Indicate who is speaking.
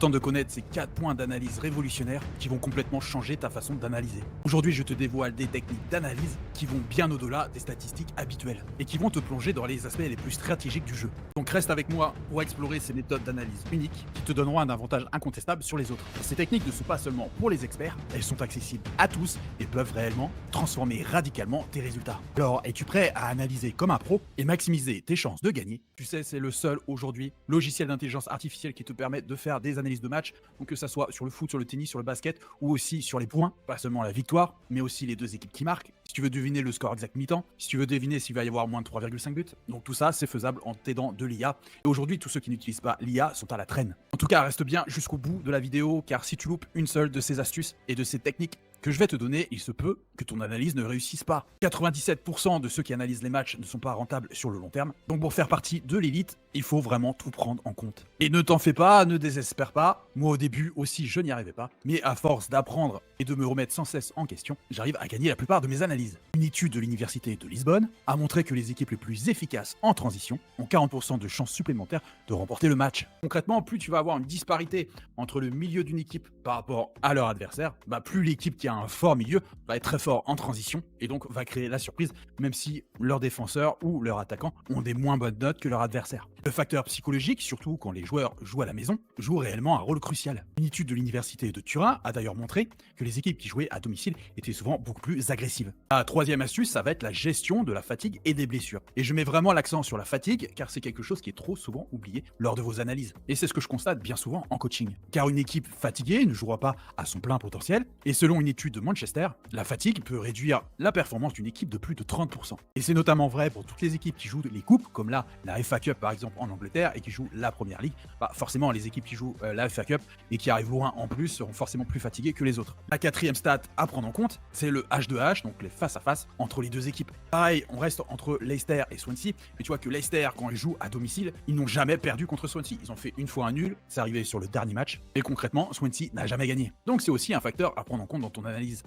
Speaker 1: important de connaître ces 4 points d'analyse révolutionnaires qui vont complètement changer ta façon d'analyser. Aujourd'hui, je te dévoile des techniques d'analyse qui vont bien au-delà des statistiques habituelles et qui vont te plonger dans les aspects les plus stratégiques du jeu. Donc reste avec moi pour explorer ces méthodes d'analyse uniques qui te donneront un avantage incontestable sur les autres. Ces techniques ne sont pas seulement pour les experts, elles sont accessibles à tous et peuvent réellement transformer radicalement tes résultats. Alors, es-tu prêt à analyser comme un pro et maximiser tes chances de gagner? Tu sais, c'est le seul aujourd'hui logiciel d'intelligence artificielle qui te permet de faire des analyses de match, donc que ça soit sur le foot, sur le tennis, sur le basket ou aussi sur les points, pas seulement la victoire, mais aussi les deux équipes qui marquent. Si tu veux deviner le score exact mi-temps, si tu veux deviner s'il va y avoir moins de 3,5 buts, donc tout ça c'est faisable en t'aidant de l'IA. Et aujourd'hui, tous ceux qui n'utilisent pas l'IA sont à la traîne. En tout cas, reste bien jusqu'au bout de la vidéo, car si tu loupes une seule de ces astuces et de ces techniques que je vais te donner, il se peut que ton analyse ne réussisse pas. 97% de ceux qui analysent les matchs ne sont pas rentables sur le long terme. Donc pour faire partie de l'élite, il faut vraiment tout prendre en compte. Et ne t'en fais pas, ne désespère pas. Moi au début aussi, je n'y arrivais pas. Mais à force d'apprendre et de me remettre sans cesse en question, j'arrive à gagner la plupart de mes analyses. Une étude de l'université de Lisbonne a montré que les équipes les plus efficaces en transition ont 40% de chances supplémentaires de remporter le match. Concrètement, plus tu vas avoir une disparité entre le milieu d'une équipe par rapport à leur adversaire, plus l'équipe qui a un fort milieu va être très fort en transition et donc va créer la surprise, même si leurs défenseurs ou leurs attaquants ont des moins bonnes notes que leur adversaire. Le facteur psychologique, surtout quand les joueurs jouent à la maison, joue réellement un rôle crucial. Une étude de l'université de Turin a d'ailleurs montré que les équipes qui jouaient à domicile étaient souvent beaucoup plus agressives. La troisième astuce, ça va être la gestion de la fatigue et des blessures. Et je mets vraiment l'accent sur la fatigue car c'est quelque chose qui est trop souvent oublié lors de vos analyses. Et c'est ce que je constate bien souvent en coaching. Car une équipe fatiguée ne jouera pas à son plein potentiel et selon une étude de Manchester, la fatigue peut réduire la performance d'une équipe de plus de 30%. Et c'est notamment vrai pour toutes les équipes qui jouent les coupes, comme là, la FA Cup par exemple en Angleterre, et qui jouent la Première Ligue. Forcément, les équipes qui jouent la FA Cup et qui arrivent loin en plus seront forcément plus fatiguées que les autres. La quatrième stat à prendre en compte, c'est le H2H, donc les face-à-face entre les deux équipes. Pareil, on reste entre Leicester et Swansea, mais tu vois que Leicester, quand ils jouent à domicile, ils n'ont jamais perdu contre Swansea. Ils ont fait une fois un nul, c'est arrivé sur le dernier match, et concrètement, Swansea n'a jamais gagné. Donc c'est aussi un facteur à prendre en compte dans ton analyse.